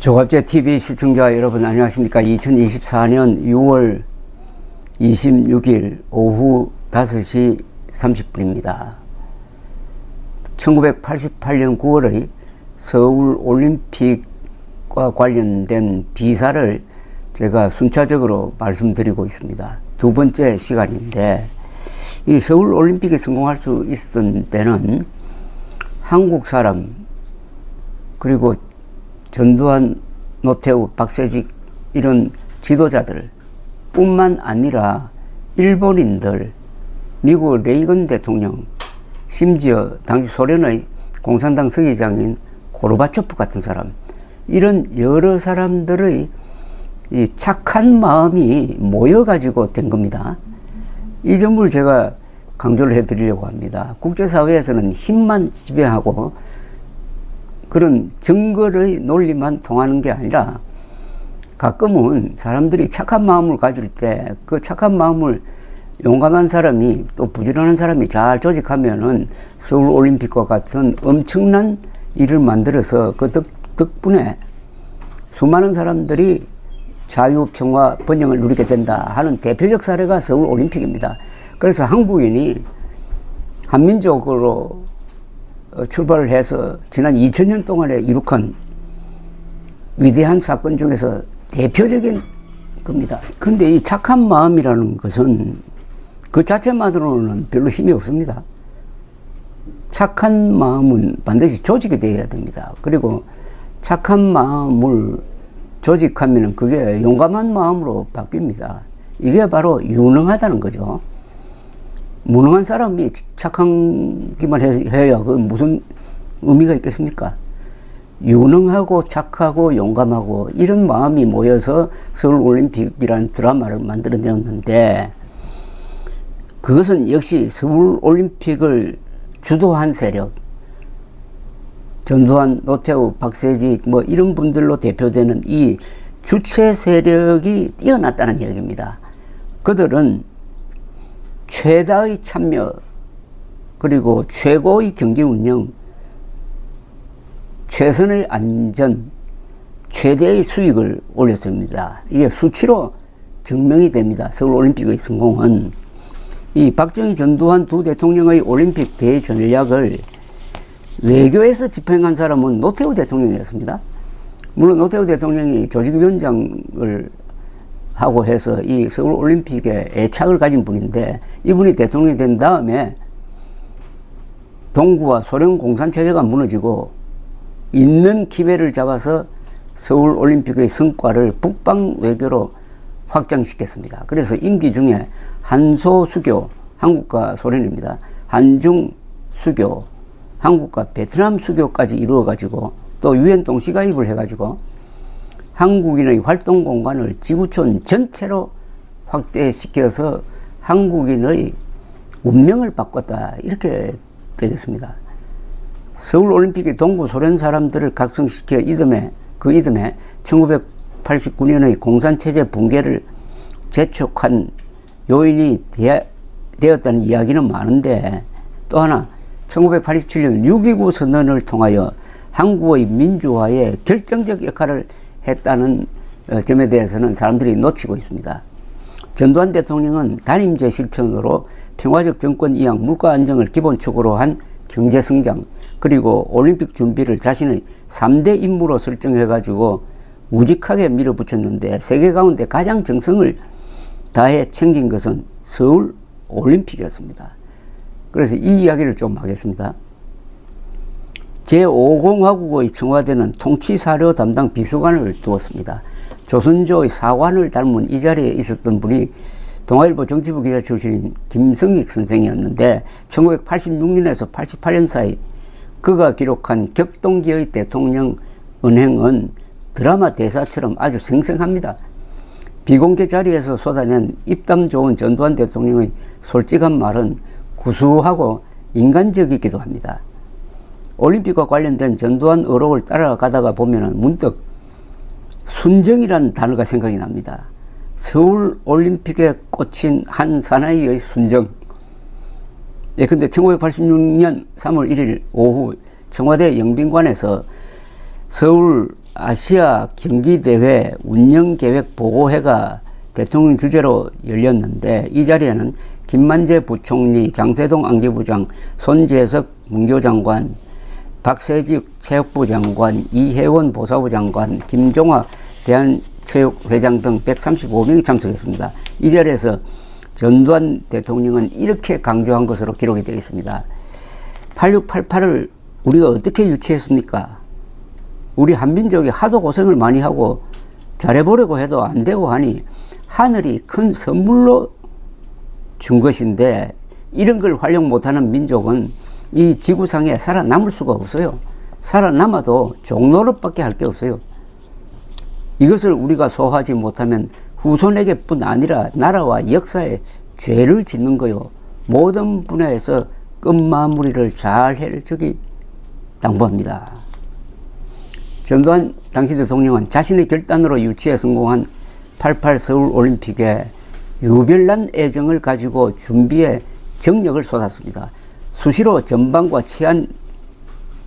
조갑제 TV 시청자 여러분 안녕하십니까. 2024년 6월 26일 오후 5시 30분입니다. 1988년 9월의 서울 올림픽과 관련된 비사를 제가 순차적으로 말씀드리고 있습니다. 두 번째 시간인데, 이 서울 올림픽에 성공할 수 있었던 때는 한국 사람, 그리고 전두환, 노태우, 박세직 이런 지도자들 뿐만 아니라 일본인들, 미국 레이건 대통령, 심지어 당시 소련의 공산당 서기장인 고르바초프 같은 사람, 이런 여러 사람들의 이 착한 마음이 모여가지고 된 겁니다. 이 점을 제가 강조를 해드리려고 합니다. 국제사회에서는 힘만 지배하고 그런 증거의 논리만 통하는 게 아니라, 가끔은 사람들이 착한 마음을 가질 때 그 착한 마음을 용감한 사람이, 또 부지런한 사람이 잘 조직하면은 서울올림픽과 같은 엄청난 일을 만들어서 그 덕분에 수많은 사람들이 자유, 평화, 번영을 누리게 된다 하는 대표적 사례가 서울올림픽입니다. 그래서 한국인이 한민족으로 출발을 해서 지난 2000년 동안에 이룩한 위대한 사건 중에서 대표적인 겁니다. 근데 이 착한 마음이라는 것은 그 자체만으로는 별로 힘이 없습니다. 착한 마음은 반드시 조직이 되어야 됩니다. 그리고 착한 마음을 조직하면 그게 용감한 마음으로 바뀝니다. 이게 바로 유능하다는 거죠. 무능한 사람이 착하기만 해야 그 무슨 의미가 있겠습니까? 유능하고 착하고 용감하고 이런 마음이 모여서 서울올림픽이라는 드라마를 만들어내었는데, 그것은 역시 서울올림픽을 주도한 세력, 전두환, 노태우, 박세직 뭐 이런 분들로 대표되는 이 주체 세력이 뛰어났다는 얘기입니다. 그들은 최다의 참여, 그리고 최고의 경기 운영, 최선의 안전, 최대의 수익을 올렸습니다. 이게 수치로 증명이 됩니다. 서울올림픽의 성공은. 이 박정희, 전두환 두 대통령의 올림픽 대전략을 외교에서 집행한 사람은 노태우 대통령이었습니다. 물론 노태우 대통령이 조직위원장을 하고 해서 이 서울올림픽에 애착을 가진 분인데, 이분이 대통령이 된 다음에 동구와 소련 공산체제가 무너지고 있는 기회를 잡아서 서울올림픽의 성과를 북방 외교로 확장시켰습니다. 그래서 임기 중에 한소수교, 한국과 소련입니다. 한중수교, 한국과 베트남 수교까지 이루어가지고, 또 유엔 동시가입을 해가지고 한국인의 활동 공간을 지구촌 전체로 확대시켜서 한국인의 운명을 바꿨다, 이렇게 되겠습니다. 서울올림픽이 동구 소련 사람들을 각성시켜 그 이듬해 1989년의 공산체제 붕괴를 재촉한 요인이 되었다는 이야기는 많은데, 또 하나 1987년 6.29 선언을 통하여 한국의 민주화에 결정적 역할을 했다는 점에 대해서는 사람들이 놓치고 있습니다. 전두환 대통령은 단임제 실천으로 평화적 정권 이양, 물가 안정을 기본축으로 한 경제성장, 그리고 올림픽 준비를 자신의 3대 임무로 설정해가지고 우직하게 밀어붙였는데, 세계 가운데 가장 정성을 다해 챙긴 것은 서울 올림픽이었습니다. 그래서 이 이야기를 좀 하겠습니다. 제5공화국의 청와대는 통치사료 담당 비서관을 두었습니다. 조선조의 사관을 닮은 이 자리에 있었던 분이 동아일보 정치부 기자 출신인 김성익 선생이었는데, 1986년에서 88년 사이 그가 기록한 격동기의 대통령 은행은 드라마 대사처럼 아주 생생합니다. 비공개 자리에서 쏟아낸 입담 좋은 전두환 대통령의 솔직한 말은 구수하고 인간적이기도 합니다. 올림픽과 관련된 전두환 의혹을 따라가다가 보면 문득 순정이라는 단어가 생각이 납니다. 서울 올림픽에 꽂힌 한 사나이의 순정. 예, 근데 1986년 3월 1일 오후 청와대 영빈관에서 서울 아시아 경기대회 운영계획 보고회가 대통령 주재로 열렸는데, 이 자리에는 김만재 부총리, 장세동 안기부장, 손재석 문교장관, 박세직 체육부 장관, 이혜원 보사부 장관, 김종화 대한체육회장 등 135명이 참석했습니다. 이 자리에서 전두환 대통령은 이렇게 강조한 것으로 기록이 되어 있습니다. 8688을 우리가 어떻게 유치했습니까? 우리 한민족이 하도 고생을 많이 하고 잘해보려고 해도 안 되고 하니 하늘이 큰 선물로 준 것인데, 이런 걸 활용 못하는 민족은 이 지구상에 살아남을 수가 없어요. 살아남아도 종노릇밖에 할 게 없어요. 이것을 우리가 소화하지 못하면 후손에게 뿐 아니라 나라와 역사에 죄를 짓는 거요. 모든 분야에서 끝마무리를 잘 해주기 당부합니다. 전두환 당시 대통령은 자신의 결단으로 유치에 성공한 88 서울올림픽에 유별난 애정을 가지고 준비에 정력을 쏟았습니다. 수시로 전방과 치안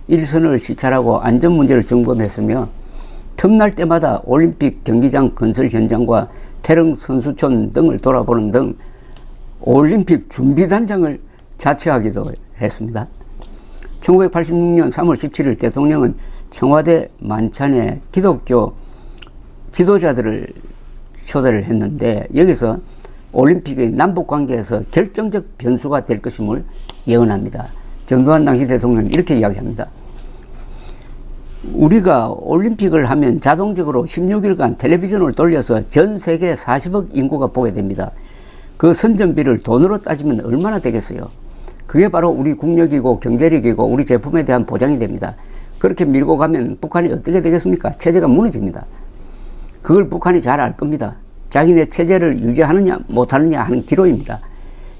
일선을 시찰하고 안전 문제를 점검했으며, 틈날 때마다 올림픽 경기장 건설 현장과 태릉 선수촌 등을 돌아보는 등 올림픽 준비단장을 자처하기도 했습니다. 1986년 3월 17일 대통령은 청와대 만찬에 기독교 지도자들을 초대를 했는데, 여기서 올림픽의 남북관계에서 결정적 변수가 될 것임을 예언합니다. 전두환 당시 대통령은 이렇게 이야기합니다. 우리가 올림픽을 하면 자동적으로 16일간 텔레비전을 돌려서 전 세계 40억 인구가 보게 됩니다. 그 선전비를 돈으로 따지면 얼마나 되겠어요? 그게 바로 우리 국력이고 경제력이고 우리 제품에 대한 보장이 됩니다. 그렇게 밀고 가면 북한이 어떻게 되겠습니까? 체제가 무너집니다. 그걸 북한이 잘 알 겁니다. 자기네 체제를 유지하느냐 못하느냐 하는 기로입니다.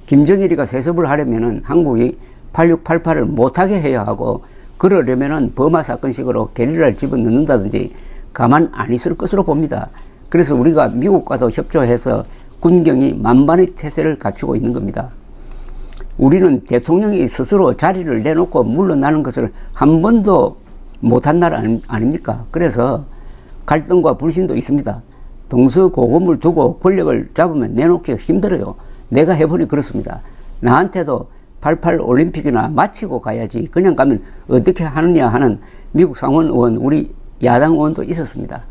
김정일이가 세습을 하려면 한국이 8688을 못하게 해야 하고, 그러려면 버마 사건식으로 게릴라를 집어넣는다든지 가만 안 있을 것으로 봅니다. 그래서 우리가 미국과도 협조해서 군경이 만반의 태세를 갖추고 있는 겁니다. 우리는 대통령이 스스로 자리를 내놓고 물러나는 것을 한 번도 못한 나라 아닙니까? 그래서 갈등과 불신도 있습니다. 동서고금을 두고 권력을 잡으면 내놓기가 힘들어요. 내가 해보니 그렇습니다. 나한테도 88 올림픽이나 마치고 가야지 그냥 가면 어떻게 하느냐 하는 미국 상원 의원, 우리 야당 의원도 있었습니다.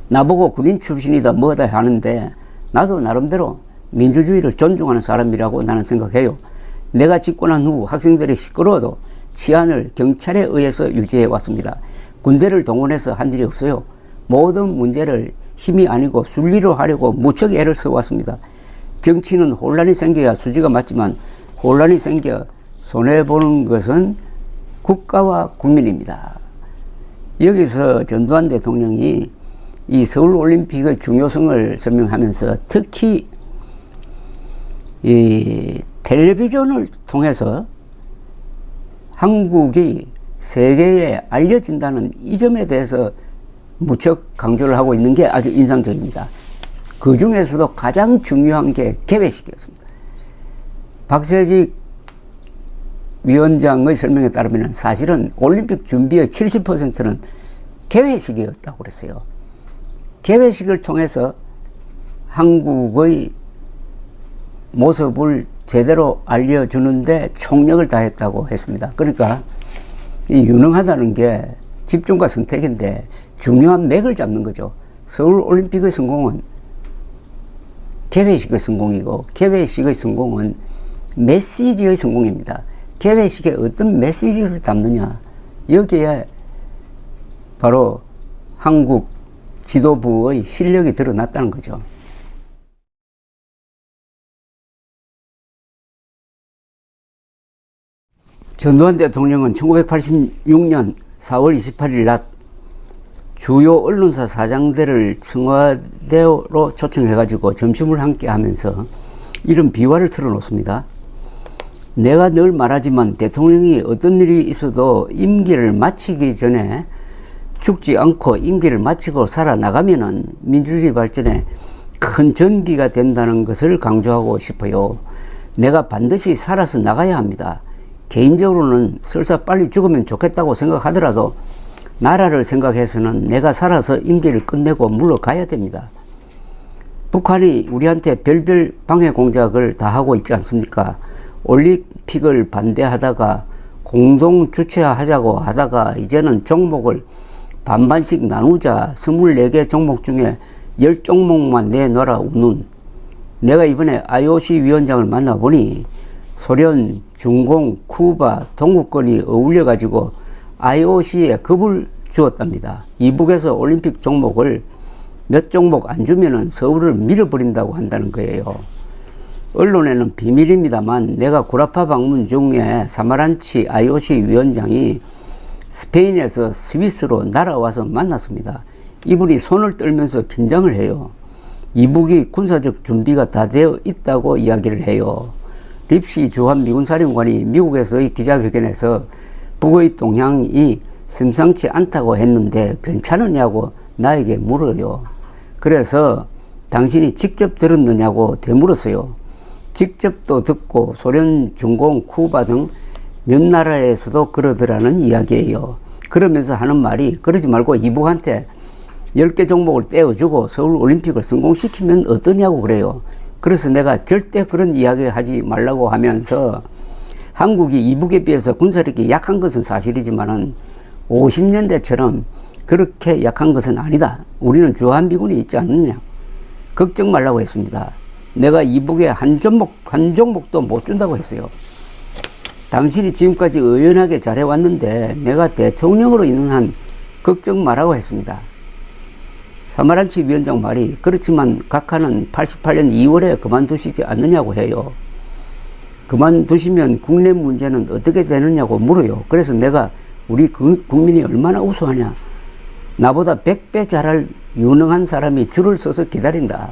나보고 군인 출신이다 뭐다 하는데, 나도 나름대로 민주주의를 존중하는 사람이라고 나는 생각해요. 내가 집권한 후 학생들이 시끄러워도 치안을 경찰에 의해서 유지해 왔습니다. 군대를 동원해서 한 일이 없어요. 모든 문제를 힘이 아니고 순리로 하려고 무척 애를 써왔습니다. 정치는 혼란이 생겨야 수지가 맞지만, 혼란이 생겨 손해보는 것은 국가와 국민입니다. 여기서 전두환 대통령이 이 서울올림픽의 중요성을 설명하면서 특히 이 텔레비전을 통해서 한국이 세계에 알려진다는 이 점에 대해서 무척 강조를 하고 있는 게 아주 인상적입니다. 그 중에서도 가장 중요한 게 개회식이었습니다. 박세직 위원장의 설명에 따르면 사실은 올림픽 준비의 70%는 개회식이었다고 그랬어요. 개회식을 통해서 한국의 모습을 제대로 알려주는데 총력을 다했다고 했습니다. 그러니까 이 유능하다는 게 집중과 선택인데 중요한 맥을 잡는 거죠. 서울올림픽의 성공은 개회식의 성공이고, 개회식의 성공은 메시지의 성공입니다. 개회식에 어떤 메시지를 담느냐, 여기에 바로 한국 지도부의 실력이 드러났다는 거죠. 전두환 대통령은 1986년 4월 28일 낮 주요 언론사 사장들을 청와대로 초청해가지고 점심을 함께 하면서 이런 비화를 틀어놓습니다. 내가 늘 말하지만 대통령이 어떤 일이 있어도 임기를 마치기 전에 죽지 않고 임기를 마치고 살아나가면은 민주주의 발전에 큰 전기가 된다는 것을 강조하고 싶어요. 내가 반드시 살아서 나가야 합니다. 개인적으로는 설사 빨리 죽으면 좋겠다고 생각하더라도 나라를 생각해서는 내가 살아서 임기를 끝내고 물러가야 됩니다. 북한이 우리한테 별별 방해 공작을 다 하고 있지 않습니까? 올림픽을 반대하다가 공동 주최하자고 하다가 이제는 종목을 반반씩 나누자 24개 종목 중에 10종목만 내놔라 우는. 내가 이번에 IOC 위원장을 만나보니 소련, 중공, 쿠바, 동구권이 어울려가지고 IOC에 겁을 주었답니다. 이북에서 올림픽 종목을 몇 종목 안 주면은 서울을 밀어버린다고 한다는 거예요. 언론에는 비밀입니다만 내가 구라파 방문 중에 사마란치 IOC 위원장이 스페인에서 스위스로 날아와서 만났습니다. 이분이 손을 떨면서 긴장을 해요. 이북이 군사적 준비가 다 되어 있다고 이야기를 해요. 립시 주한 미군 사령관이 미국에서의 기자회견에서 북의 동향이 심상치 않다고 했는데 괜찮으냐고 나에게 물어요. 그래서 당신이 직접 들었느냐고 되물었어요. 직접도 듣고 소련, 중공, 쿠바 등 몇 나라에서도 그러더라는 이야기예요. 그러면서 하는 말이 그러지 말고 이북한테 10개 종목을 떼어주고 서울올림픽을 성공시키면 어떠냐고 그래요. 그래서 내가 절대 그런 이야기 하지 말라고 하면서 한국이 이북에 비해서 군사력이 약한 것은 사실이지만은 50년대처럼 그렇게 약한 것은 아니다. 우리는 주한미군이 있지 않느냐. 걱정 말라고 했습니다. 내가 이북에 한 종목도 못 준다고 했어요. 당신이 지금까지 의연하게 잘해왔는데 내가 대통령으로 있는 한 걱정 말라고 했습니다. 사마란치 위원장 말이 그렇지만 각하는 88년 2월에 그만두시지 않느냐고 해요. 그만두시면 국내 문제는 어떻게 되느냐고 물어요. 그래서 내가 우리 국민이 얼마나 우수하냐. 나보다 100배 잘할 유능한 사람이 줄을 서서 기다린다.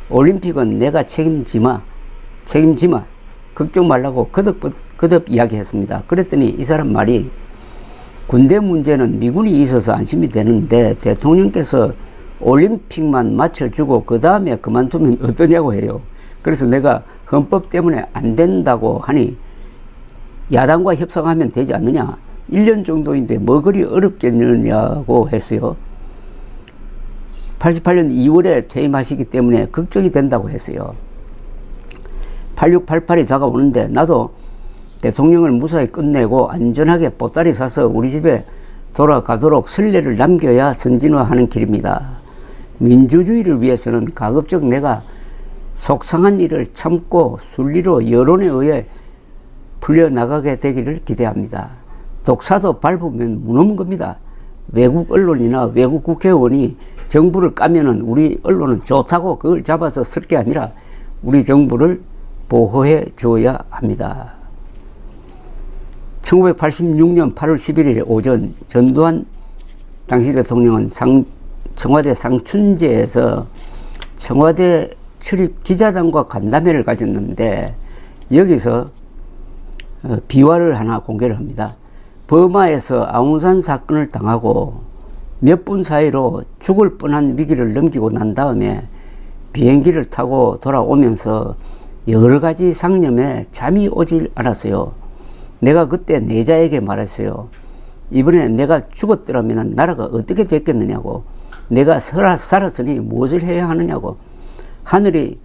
올림픽은 내가 책임지마. 걱정 말라고 거듭 이야기했습니다. 그랬더니 이 사람 말이 군대 문제는 미군이 있어서 안심이 되는데 대통령께서 올림픽만 맞춰주고 그 다음에 그만두면 어떠냐고 해요. 그래서 내가 헌법 때문에 안 된다고 하니 야당과 협상하면 되지 않느냐. 1년 정도인데 뭐 그리 어렵겠느냐고 했어요. 88년 2월에 퇴임하시기 때문에 걱정이 된다고 했어요. 8688이 다가오는데 나도 대통령을 무사히 끝내고 안전하게 보따리 사서 우리 집에 돌아가도록 선례를 남겨야 선진화하는 길입니다. 민주주의를 위해서는 가급적 내가 속상한 일을 참고 순리로 여론에 의해 풀려나가게 되기를 기대합니다. 독사도 밟으면 무너는 겁니다. 외국 언론이나 외국 국회의원이 정부를 까면은 우리 언론은 좋다고 그걸 잡아서 쓸 게 아니라 우리 정부를 보호해 줘야 합니다. 1986년 8월 11일 오전 전두환 당시 대통령은 청와대 상춘제에서 청와대 출입 기자단과 간담회를 가졌는데 여기서 비화를 하나 공개를 합니다. 버마에서 아웅산 사건을 당하고 몇 분 사이로 죽을 뻔한 위기를 넘기고 난 다음에 비행기를 타고 돌아오면서 여러 가지 상념에 잠이 오질 않았어요. 내가 그때 내자에게 말했어요. 이번에 내가 죽었더라면 나라가 어떻게 됐겠느냐고. 내가 살았으니 무엇을 해야 하느냐고. 하늘이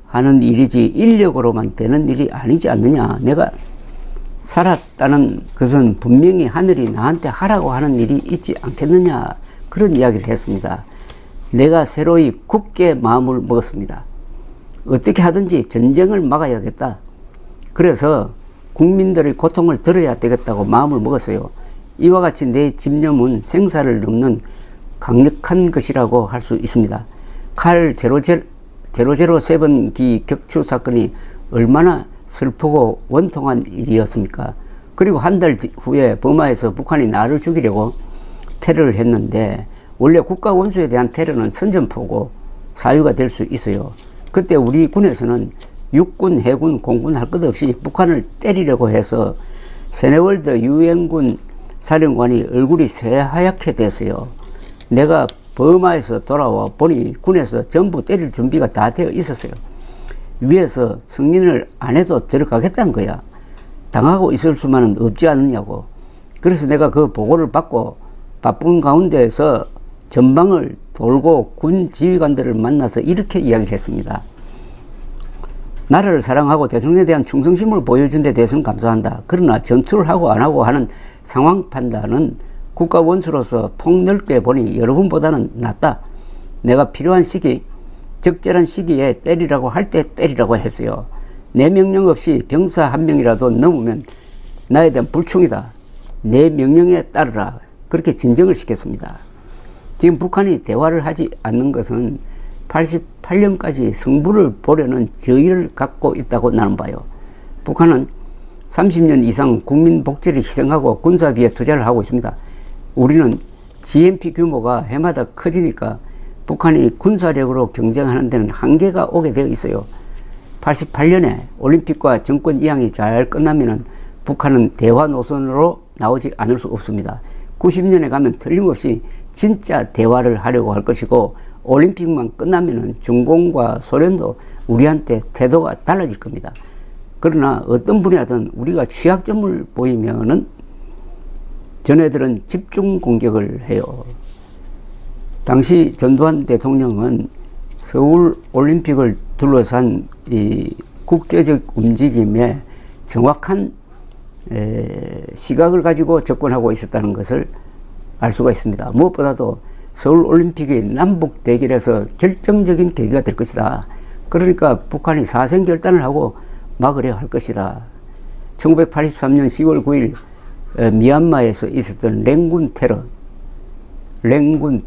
하는 일이지 인력으로만 되는 일이 아니지 않느냐. 내가 살았다는 것은 분명히 하늘이 나한테 하라고 하는 일이 있지 않겠느냐. 그런 이야기를 했습니다. 내가 새로이 굳게 마음을 먹었습니다. 어떻게 하든지 전쟁을 막아야겠다. 그래서 국민들의 고통을 들어야 되겠다고 마음을 먹었어요. 이와 같이 내 집념은 생사를 넘는 강력한 것이라고 할 수 있습니다. 칼 007기 격추 사건이 얼마나 슬프고 원통한 일이었습니까? 그리고 한 달 후에 버마에서 북한이 나를 죽이려고 테러를 했는데 원래 국가 원수에 대한 테러는 선전포고 사유가 될 수 있어요. 그때 우리 군에서는 육군, 해군, 공군 할 것 없이 북한을 때리려고 해서 세네월드 유엔군 사령관이 얼굴이 새하얗게 됐어요. 내가 버마에서 돌아와 보니 군에서 전부 때릴 준비가 다 되어 있었어요. 위에서 승인을 안 해도 들어가겠다는 거야. 당하고 있을 수만은 없지 않느냐고. 그래서 내가 그 보고를 받고 바쁜 가운데에서 전방을 돌고 군 지휘관들을 만나서 이렇게 이야기를 했습니다. 나라를 사랑하고 대통령에 대한 충성심을 보여준 데 대해서는 감사한다. 그러나 전투를 하고 안 하고 하는 상황 판단은 국가 원수로서 폭넓게 보니 여러분보다는 낫다. 내가 필요한 시기, 적절한 시기에 때리라고 할 때 때리라고 했어요. 내 명령 없이 병사 한 명이라도 넘으면 나에 대한 불충이다. 내 명령에 따르라. 그렇게 진정을 시켰습니다. 지금 북한이 대화를 하지 않는 것은 88년까지 승부를 보려는 저의를 갖고 있다고 나는 봐요. 북한은 30년 이상 국민 복지를 희생하고 군사비에 투자를 하고 있습니다. 우리는 GNP 규모가 해마다 커지니까 북한이 군사력으로 경쟁하는 데는 한계가 오게 되어 있어요. 88년에 올림픽과 정권 이양이 잘 끝나면은 북한은 대화 노선으로 나오지 않을 수 없습니다. 90년에 가면 틀림없이 진짜 대화를 하려고 할 것이고 올림픽만 끝나면은 중공과 소련도 우리한테 태도가 달라질 겁니다. 그러나 어떤 분야든 우리가 취약점을 보이면은 전애들은 집중 공격을 해요. 당시 전두환 대통령은 서울 올림픽을 둘러싼 이 국제적 움직임에 정확한 시각을 가지고 접근하고 있었다는 것을 알 수가 있습니다. 무엇보다도 서울 올림픽이 남북 대결에서 결정적인 계기가 될 것이다. 그러니까 북한이 사생결단을 하고 막으려 할 것이다. 1983년 10월 9일 미얀마에서 있었던 랭군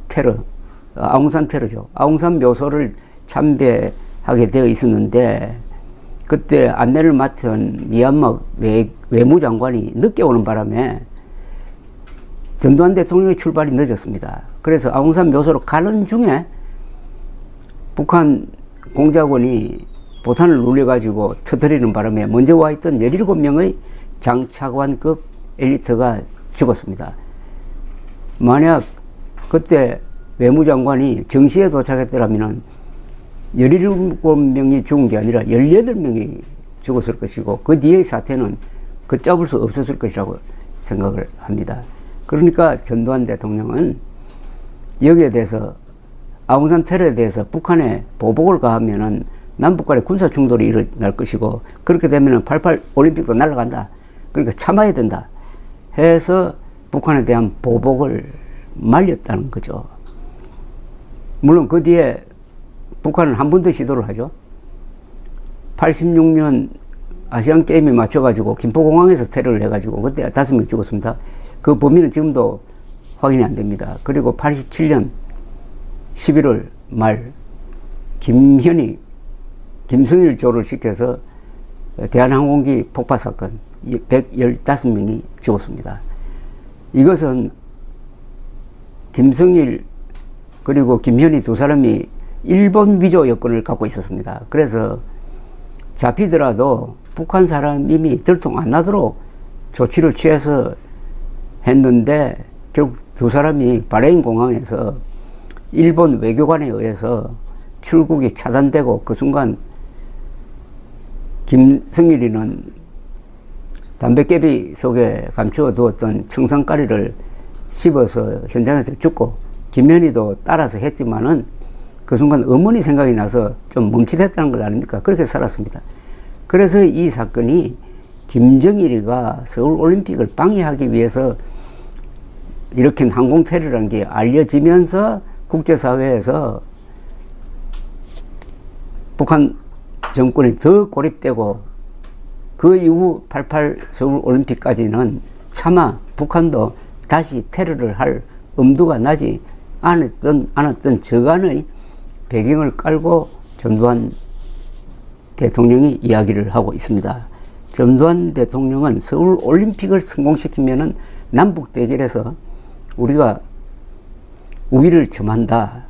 테러, 아웅산 테러죠. 아웅산 묘소를 참배하게 되어 있었는데 그때 안내를 맡은 미얀마 외무장관이 늦게 오는 바람에 전두환 대통령의 출발이 늦었습니다. 그래서 아웅산 묘소로 가는 중에 북한 공작원이 보탄을 눌려가지고 터뜨리는 바람에 먼저 와 있던 17명의 장차관급 엘리트가 죽었습니다. 만약 그때 외무장관이 정시에 도착했더라면 17명이 죽은 게 아니라 18명이 죽었을 것이고 그 뒤의 사태는 걷잡을 수 없었을 것이라고 생각을 합니다. 그러니까 전두환 대통령은 여기에 대해서 아웅산 테러에 대해서 북한에 보복을 가하면은 남북 간의 군사 충돌이 일어날 것이고 그렇게 되면은 88 올림픽도 날아간다. 그러니까 참아야 된다. 해서 북한에 대한 보복을 말렸다는 거죠. 물론 그 뒤에 북한은 한 번 더 시도를 하죠. 86년 아시안 게임에 맞춰가지고 김포공항에서 테러를 해가지고 그때 5명 죽었습니다. 그 범인은 지금도 확인이 안 됩니다. 그리고 87년 11월 말 김성일 조를 시켜서 대한항공기 폭파 사건 115명이 죽었습니다. 이것은 김성일 그리고 김현희 두 사람이 일본 위조 여권을 갖고 있었습니다. 그래서 잡히더라도 북한 사람임이 들통 안 나도록 조치를 취해서 했는데 결국 두 사람이 바레인 공항에서 일본 외교관에 의해서 출국이 차단되고 그 순간 김성일이는 담배깨비 속에 감추어 두었던 청산가리를 씹어서 현장에서 죽고 김현희도 따라서 했지만은 그 순간 어머니 생각이 나서 좀 멈칫했다는 걸 아닙니까? 그렇게 살았습니다. 그래서 이 사건이 김정일이가 서울올림픽을 방해하기 위해서 일으킨 항공테러라는 게 알려지면서 국제사회에서 북한 정권이 더 고립되고 그 이후 88 서울올림픽까지는 차마 북한도 다시 테러를 할 엄두가 나지 않았던 저간의 배경을 깔고 전두환 대통령이 이야기를 하고 있습니다. 전두환 대통령은 서울올림픽을 성공시키면은 남북 대결에서 우리가 우위를 점한다.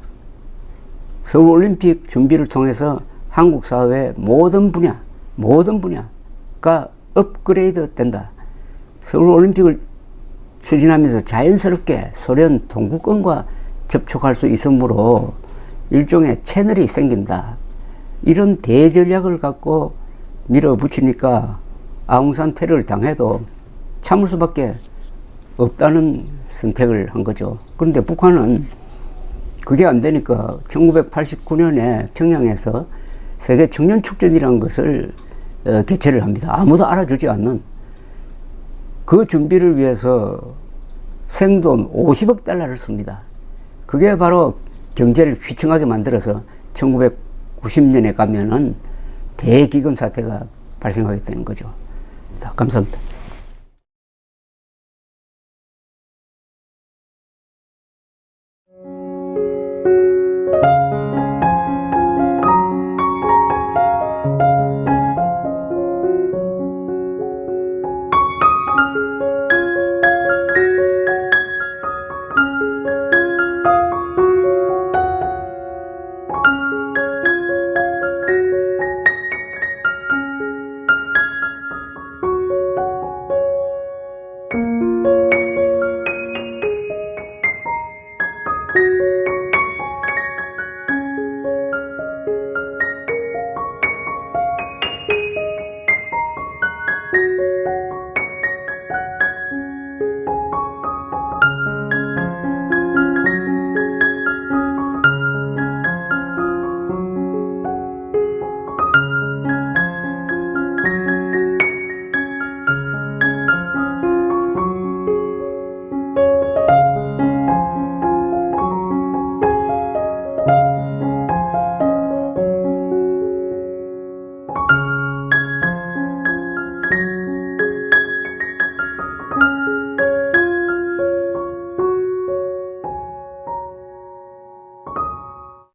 서울올림픽 준비를 통해서 한국 사회의 모든 분야가 업그레이드 된다. 서울올림픽을 추진하면서 자연스럽게 소련 동구권과 접촉할 수 있으므로 일종의 채널이 생긴다. 이런 대전략을 갖고 밀어붙이니까 아웅산 테러를 당해도 참을 수밖에 없다는 선택을 한 거죠. 그런데 북한은 그게 안 되니까 1989년에 평양에서 세계 청년 축전이라는 것을 개최를 합니다. 아무도 알아주지 않는 그 준비를 위해서 생돈 50억 달러를 씁니다. 그게 바로 경제를 휘청하게 만들어서 1990년에 가면은 대기근 사태가 발생하게 되는 거죠. 감사합니다.